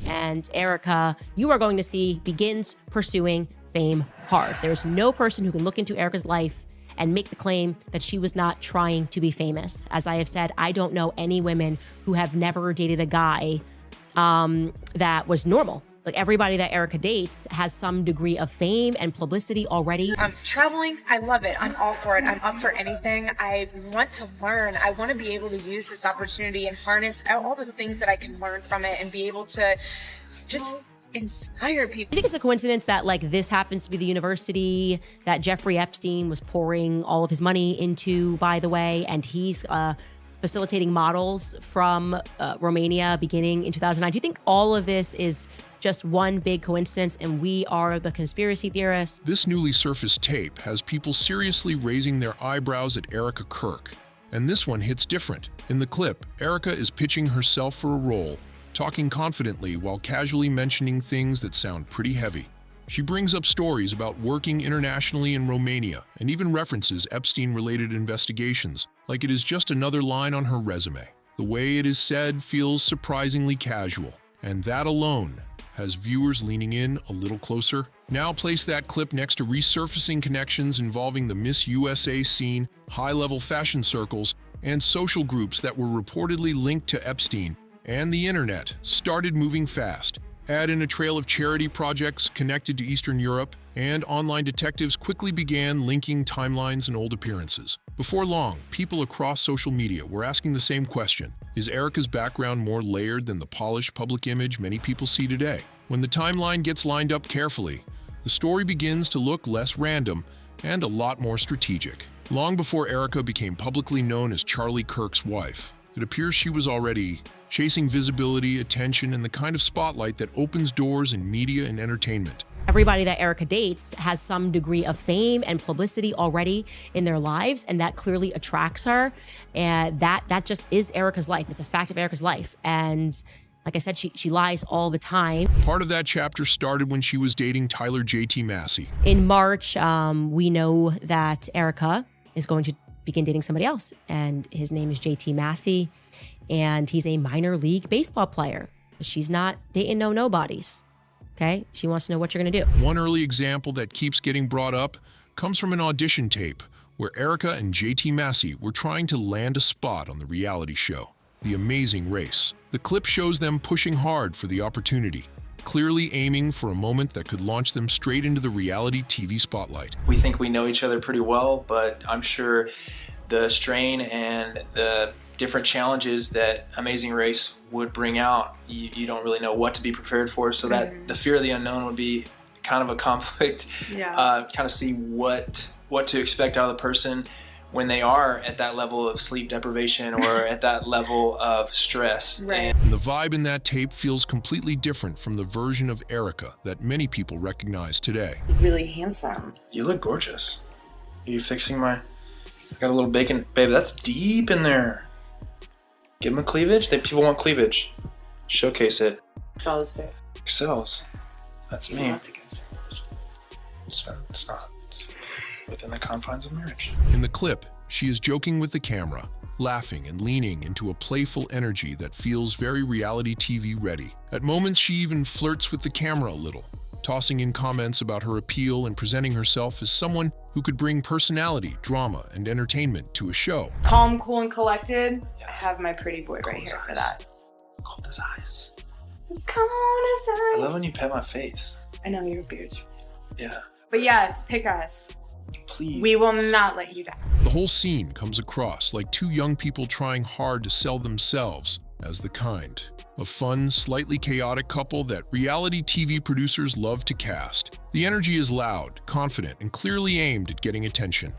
And Erika, you are going to see, begins pursuing fame hard. There's no person who can look into Erika's life and make the claim that she was not trying to be famous. As I have said, I don't know any women who have never dated a guy that was normal. Like, everybody that Erika dates has some degree of fame and publicity already. Traveling, I love it. I'm all for it. I'm up for anything. I want to learn. I want to be able to use this opportunity and harness all the things that I can learn from it and be able to just inspire people. I think it's a coincidence that, like, this happens to be the university that Jeffrey Epstein was pouring all of his money into, by the way, and he's facilitating models from Romania beginning in 2009. Do you think all of this is just one big coincidence and we are the conspiracy theorists? This newly surfaced tape has people seriously raising their eyebrows at Erika Kirk. And this one hits different. In the clip, Erika is pitching herself for a role, talking confidently while casually mentioning things that sound pretty heavy. She brings up stories about working internationally in Romania and even references Epstein-related investigations, like it is just another line on her resume. The way it is said feels surprisingly casual, and that alone has viewers leaning in a little closer. Now place that clip next to resurfacing connections involving the Miss USA scene, high-level fashion circles, and social groups that were reportedly linked to Epstein, and the internet started moving fast. Add in a trail of charity projects connected to Eastern Europe, and online detectives quickly began linking timelines and old appearances. Before long, people across social media were asking the same question: is Erika's background more layered than the polished public image many people see today? When the timeline gets lined up carefully, the story begins to look less random and a lot more strategic. Long before Erika became publicly known as Charlie Kirk's wife, it appears she was already chasing visibility, attention, and the kind of spotlight that opens doors in media and entertainment. Everybody that Erika dates has some degree of fame and publicity already in their lives, and that clearly attracts her. And that just is Erika's life. It's a fact of Erika's life. And like I said, she lies all the time. Part of that chapter started when she was dating Tyler JT Massey. In March, we know that Erika is going to begin dating somebody else, and his name is JT Massey, and he's a minor league baseball player. She's not dating nobodies. Okay? She wants to know what you're gonna do. One early example that keeps getting brought up comes from an audition tape where Erika and JT Massey were trying to land a spot on the reality show, The Amazing Race. The clip shows them pushing hard for the opportunity, clearly aiming for a moment that could launch them straight into the reality TV spotlight. We think we know each other pretty well, but I'm sure the strain and the different challenges that Amazing Race would bring out, you don't really know what to be prepared for, so that the fear of the unknown would be kind of a conflict. Kind of see what to expect out of the person when they are at that level of sleep deprivation or at that level of stress. Right. And the vibe in that tape feels completely different from the version of Erika that many people recognize today. Really handsome. You look gorgeous. Are you fixing my... I got a little bacon. Babe, that's deep in there. Give them a cleavage. People want cleavage. Showcase it. Excels, babe. Excels. That's me. That's against religion. It's not. It's within the confines of marriage. In the clip, she is joking with the camera, laughing and leaning into a playful energy that feels very reality TV ready. At moments, she even flirts with the camera a little, tossing in comments about her appeal and presenting herself as someone who could bring personality, drama, and entertainment to a show. Calm, cool, and collected. I have my pretty boy right here for that. Cold as ice. As cold as ice. I love when you pet my face. I know your beard's. Yeah. But yes, pick us. Please. We will not let you down. The whole scene comes across like two young people trying hard to sell themselves as the kind of fun, slightly chaotic couple that reality TV producers love to cast. The energy is loud, confident, and clearly aimed at getting attention.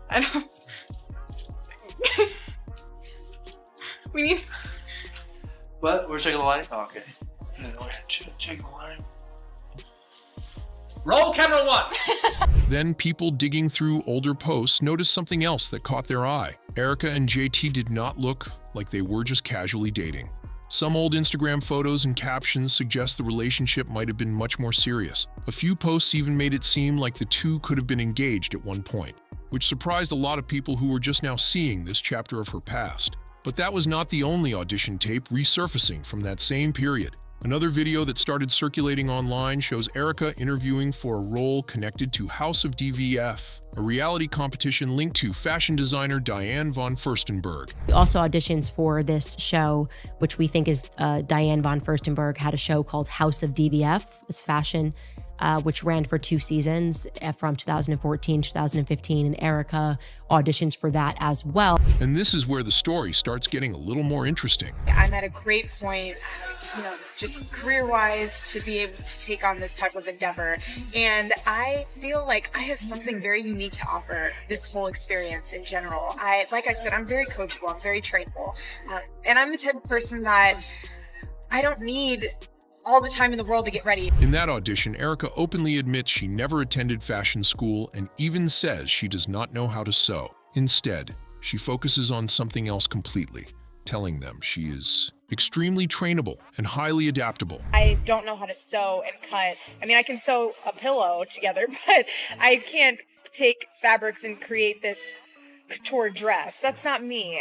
I don't... We need... What? We're checking the lighting? Oh, okay. We're checking the lighting. Roll camera one! Then people digging through older posts noticed something else that caught their eye. Erika and JT did not look like they were just casually dating. Some old Instagram photos and captions suggest the relationship might have been much more serious. A few posts even made it seem like the two could have been engaged at one point, which surprised a lot of people who were just now seeing this chapter of her past. But that was not the only audition tape resurfacing from that same period. Another video that started circulating online shows Erika interviewing for a role connected to House of DVF, a reality competition linked to fashion designer Diane von Furstenberg. Also auditions for this show, which we think is Diane von Furstenberg had a show called House of DVF. It's fashion, which ran for 2 seasons from 2014 to 2015, and Erika auditions for that as well. And this is where the story starts getting a little more interesting. I'm at a great point, just career-wise, to be able to take on this type of endeavor. And I feel like I have something very unique to offer this whole experience in general. Like I said, I'm very coachable, I'm very trainable. And I'm the type of person that I don't need all the time in the world to get ready. In that audition, Erika openly admits she never attended fashion school and even says she does not know how to sew. Instead, she focuses on something else completely, telling them she is extremely trainable and highly adaptable. I don't know how to sew and cut. I mean, I can sew a pillow together, but I can't take fabrics and create this couture dress. That's not me.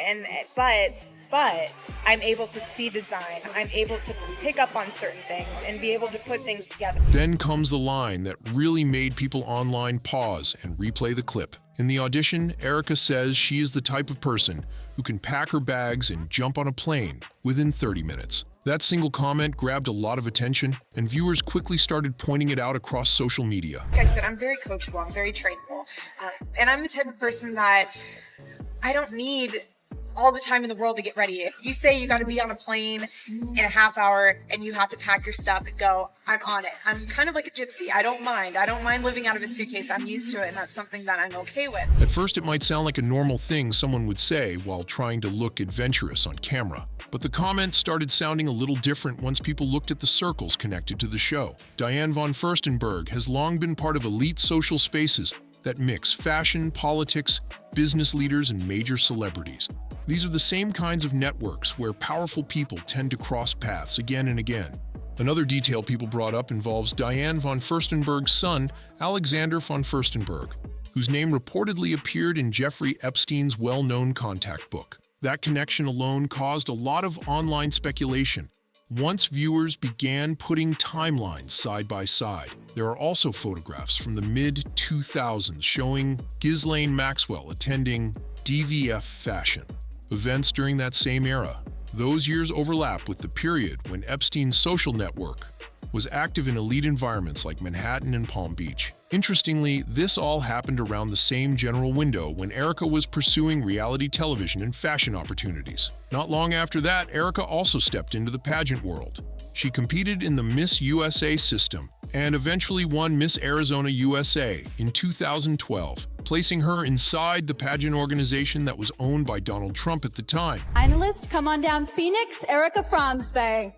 But I'm able to see design. I'm able to pick up on certain things and be able to put things together. Then comes the line that really made people online pause and replay the clip. In the audition, Erika says she is the type of person who can pack her bags and jump on a plane within 30 minutes. That single comment grabbed a lot of attention, and viewers quickly started pointing it out across social media. Like I said, I'm very coachable, I'm very trainable. And I'm the type of person that I don't need all the time in the world to get ready. If you say you got to be on a plane in a half hour and you have to pack your stuff and go, I'm on it. I'm kind of like a gypsy. I don't mind living out of a suitcase. I'm used to it, and that's something that I'm okay with. At first, it might sound like a normal thing someone would say while trying to look adventurous on camera. But the comments started sounding a little different once people looked at the circles connected to the show. Diane von Furstenberg has long been part of elite social spaces that mix fashion, politics, business leaders, and major celebrities. These are the same kinds of networks where powerful people tend to cross paths again and again. Another detail people brought up involves Diane von Furstenberg's son, Alexander von Furstenberg, whose name reportedly appeared in Jeffrey Epstein's well-known contact book. That connection alone caused a lot of online speculation. Once viewers began putting timelines side by side, there are also photographs from the mid-2000s showing Ghislaine Maxwell attending DVF fashion. Events during that same era. Those years overlap with the period when Epstein's social network was active in elite environments like Manhattan and Palm Beach. Interestingly, this all happened around the same general window when Erika was pursuing reality television and fashion opportunities. Not long after that, Erika also stepped into the pageant world. She competed in the Miss USA system and eventually won Miss Arizona USA in 2012, placing her inside the pageant organization that was owned by Donald Trump at the time. Finalist, come on down. Phoenix, Erika Fronsberg.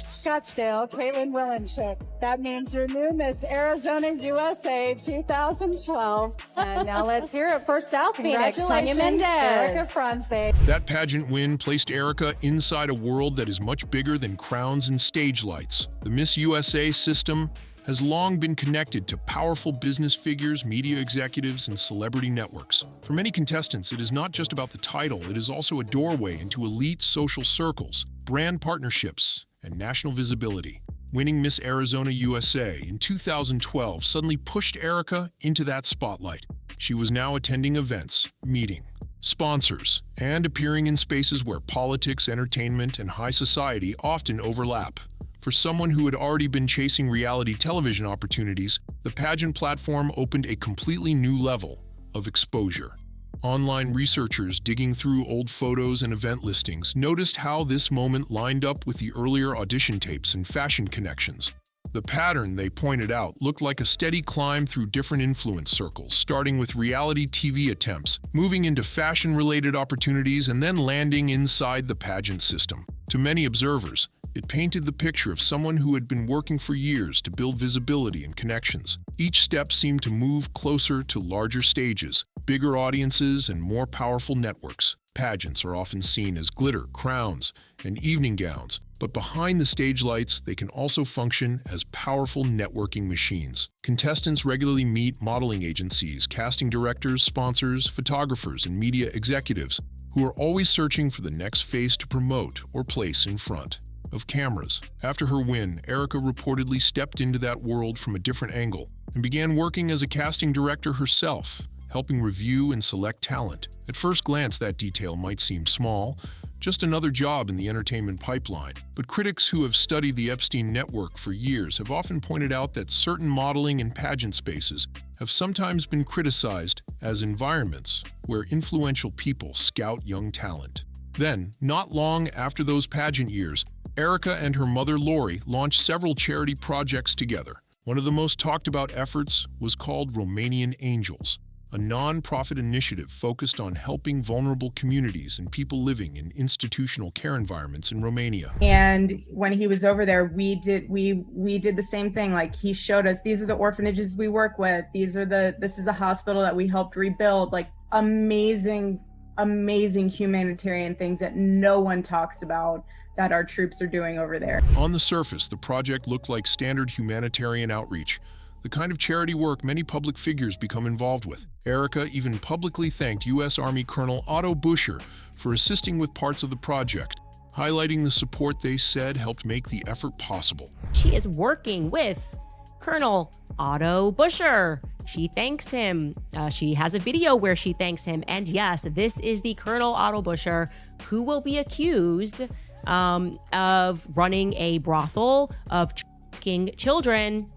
Scottsdale, Caitlin Willenship. That means your new Miss Arizona USA 2012. And now let's hear it for South Phoenix. Tanya Mendez. Erika Fronsberg. That pageant win placed Erika inside a world that is much bigger than crowns and stage lights. The Miss USA system has long been connected to powerful business figures, media executives, and celebrity networks. For many contestants, it is not just about the title, it is also a doorway into elite social circles, brand partnerships, and national visibility. Winning Miss Arizona USA in 2012 suddenly pushed Erika into that spotlight. She was now attending events, meeting sponsors, and appearing in spaces where politics, entertainment, and high society often overlap. For someone who had already been chasing reality television opportunities, the pageant platform opened a completely new level of exposure. Online researchers digging through old photos and event listings noticed how this moment lined up with the earlier audition tapes and fashion connections. The pattern, they pointed out, looked like a steady climb through different influence circles, starting with reality TV attempts, moving into fashion-related opportunities, and then landing inside the pageant system. To many observers, it painted the picture of someone who had been working for years to build visibility and connections. Each step seemed to move closer to larger stages, bigger audiences, and more powerful networks. Pageants are often seen as glitter, crowns, and evening gowns, but behind the stage lights, they can also function as powerful networking machines. Contestants regularly meet modeling agencies, casting directors, sponsors, photographers, and media executives, who are always searching for the next face to promote or place in front of cameras. After her win, Erika reportedly stepped into that world from a different angle and began working as a casting director herself, helping review and select talent. At first glance, that detail might seem small, just another job in the entertainment pipeline. But critics who have studied the Epstein network for years have often pointed out that certain modeling and pageant spaces have sometimes been criticized as environments where influential people scout young talent. Then, not long after those pageant years, Erika and her mother Lori launched several charity projects together. One of the most talked about efforts was called Romanian Angels, a non-profit initiative focused on helping vulnerable communities and people living in institutional care environments in Romania. And when he was over there, we did the same thing. Like, he showed us, these are the orphanages we work with. This is the hospital that we helped rebuild. Like, amazing humanitarian things that no one talks about that our troops are doing over there. On the surface, the project looked like standard humanitarian outreach, the kind of charity work many public figures become involved with. Erika even publicly thanked U.S. Army Colonel Otto Buscher for assisting with parts of the project, highlighting the support they said helped make the effort possible. She is working with Colonel Otto Buscher. She thanks him. She has a video where she thanks him. And yes, this is the Colonel Otto Buscher who will be accused of running a brothel, of trafficking children.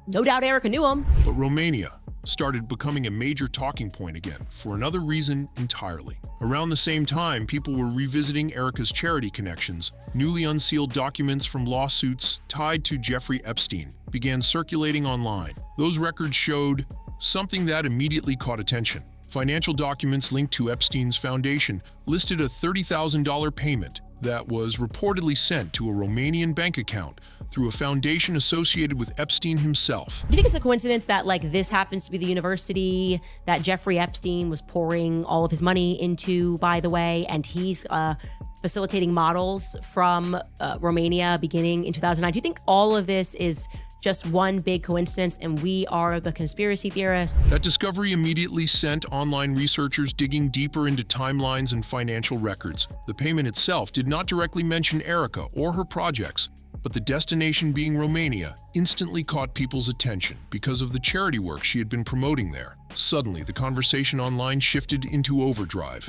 No doubt Erika knew him. But Romania started becoming a major talking point again for another reason entirely. Around the same time, people were revisiting Erika's charity connections. Newly unsealed documents from lawsuits tied to Jeffrey Epstein began circulating online. Those records showed something that immediately caught attention. Financial documents linked to Epstein's foundation listed a $30,000 payment that was reportedly sent to a Romanian bank account through a foundation associated with Epstein himself. Do you think it's a coincidence that this happens to be the university that Jeffrey Epstein was pouring all of his money into, by the way, and he's facilitating models from Romania beginning in 2009? Do you think all of this is just one big coincidence and we are the conspiracy theorists? That discovery immediately sent online researchers digging deeper into timelines and financial records. The payment itself did not directly mention Erika or her projects, but the destination being Romania instantly caught people's attention because of the charity work she had been promoting there. Suddenly, the conversation online shifted into overdrive.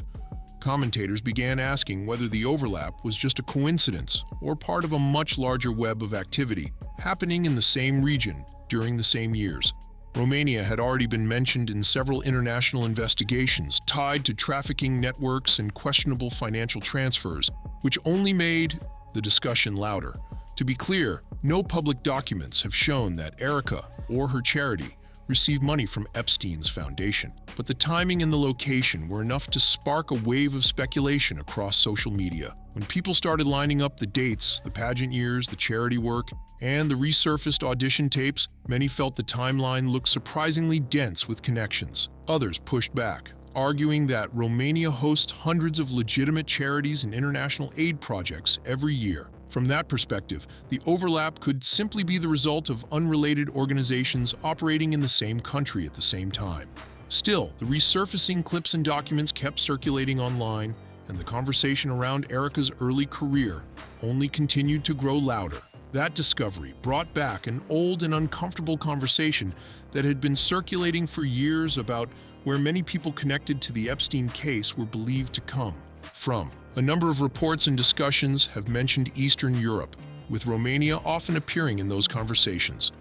Commentators began asking whether the overlap was just a coincidence or part of a much larger web of activity happening in the same region during the same years. Romania had already been mentioned in several international investigations tied to trafficking networks and questionable financial transfers, which only made the discussion louder. To be clear, no public documents have shown that Erika or her charity received money from Epstein's foundation, but the timing and the location were enough to spark a wave of speculation across social media. When people started lining up the dates, the pageant years, the charity work, and the resurfaced audition tapes, many felt the timeline looked surprisingly dense with connections. Others pushed back, arguing that Romania hosts hundreds of legitimate charities and international aid projects every year. From that perspective, the overlap could simply be the result of unrelated organizations operating in the same country at the same time. Still, the resurfacing clips and documents kept circulating online, and the conversation around Erika's early career only continued to grow louder. That discovery brought back an old and uncomfortable conversation that had been circulating for years about where many people connected to the Epstein case were believed to come from. A number of reports and discussions have mentioned Eastern Europe, with Romania often appearing in those conversations.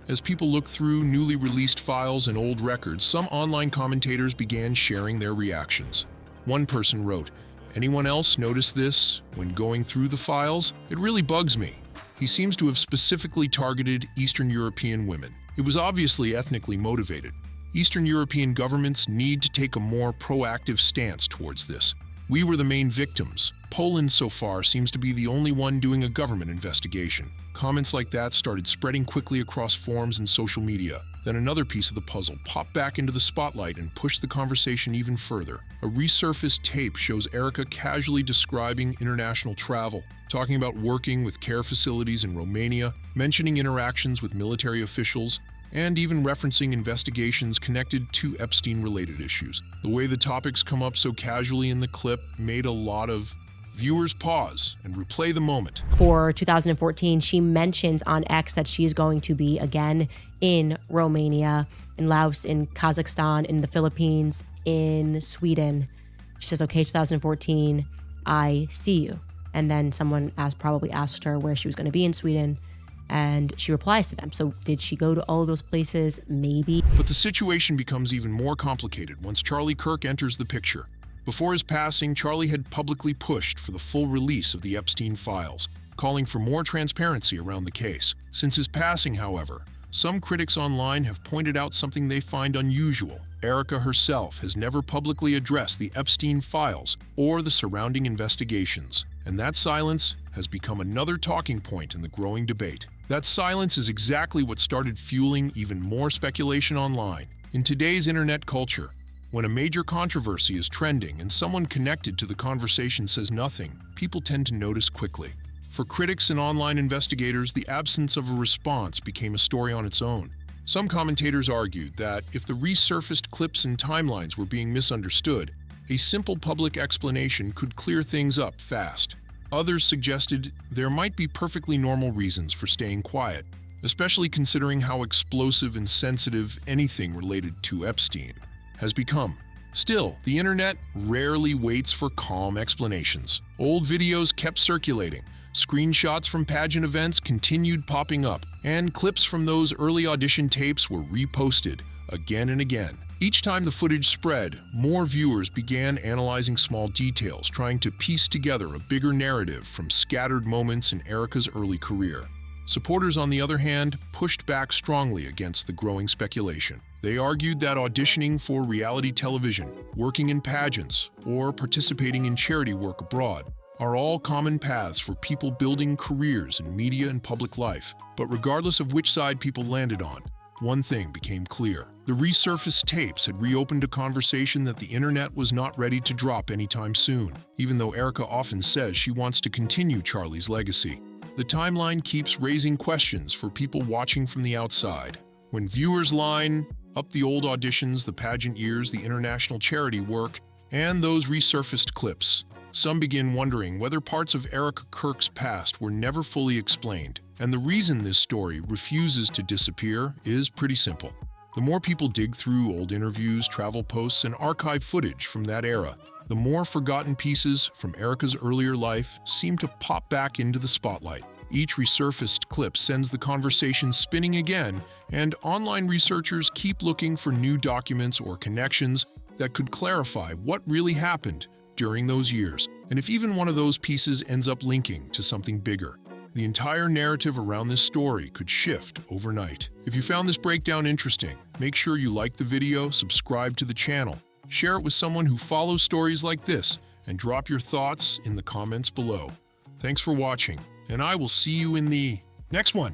As people looked through newly released files and old records, some online commentators began sharing their reactions. One person wrote, "Anyone else notice this when going through the files? It really bugs me. He seems to have specifically targeted Eastern European women. It was obviously ethnically motivated. Eastern European governments need to take a more proactive stance towards this. We were the main victims. Poland so far seems to be the only one doing a government investigation." Comments like that started spreading quickly across forums and social media. Then another piece of the puzzle popped back into the spotlight and pushed the conversation even further. A resurfaced tape shows Erika casually describing international travel, talking about working with care facilities in Romania, mentioning interactions with military officials, and even referencing investigations connected to Epstein-related issues. The way the topics come up so casually in the clip made a lot of viewers pause and replay the moment. For 2014, she mentions on X that she is going to be again in Romania, in Laos, in Kazakhstan, in the Philippines, in Sweden. She says, okay, 2014, I see you. And then someone probably asked her where she was going to be in Sweden, and she replies to them. So did she go to all of those places? Maybe. But the situation becomes even more complicated once Charlie Kirk enters the picture. Before his passing, Charlie had publicly pushed for the full release of the Epstein files, calling for more transparency around the case. Since his passing, however, some critics online have pointed out something they find unusual. Erika herself has never publicly addressed the Epstein files or the surrounding investigations, and that silence has become another talking point in the growing debate. That silence is exactly what started fueling even more speculation online. In today's internet culture, when a major controversy is trending and someone connected to the conversation says nothing, people tend to notice quickly. For critics and online investigators, the absence of a response became a story on its own. Some commentators argued that if the resurfaced clips and timelines were being misunderstood, a simple public explanation could clear things up fast. Others suggested there might be perfectly normal reasons for staying quiet, especially considering how explosive and sensitive anything related to Epstein has become. Still, the internet rarely waits for calm explanations. Old videos kept circulating, screenshots from pageant events continued popping up, and clips from those early audition tapes were reposted again and again. Each time the footage spread, more viewers began analyzing small details, trying to piece together a bigger narrative from scattered moments in Erika's early career. Supporters, on the other hand, pushed back strongly against the growing speculation. They argued that auditioning for reality television, working in pageants, or participating in charity work abroad are all common paths for people building careers in media and public life. But regardless of which side people landed on, one thing became clear. The resurfaced tapes had reopened a conversation that the internet was not ready to drop anytime soon, even though Erika often says she wants to continue Charlie's legacy. The timeline keeps raising questions for people watching from the outside. When viewers line up the old auditions, the pageant years, the international charity work, and those resurfaced clips, some begin wondering whether parts of Erika Kirk's past were never fully explained. And the reason this story refuses to disappear is pretty simple. The more people dig through old interviews, travel posts, and archive footage from that era, the more forgotten pieces from Erika's earlier life seem to pop back into the spotlight. Each resurfaced clip sends the conversation spinning again, and online researchers keep looking for new documents or connections that could clarify what really happened during those years. And if even one of those pieces ends up linking to something bigger, the entire narrative around this story could shift overnight. If you found this breakdown interesting, make sure you like the video, subscribe to the channel, share it with someone who follows stories like this, and drop your thoughts in the comments below. Thanks for watching, and I will see you in the next one.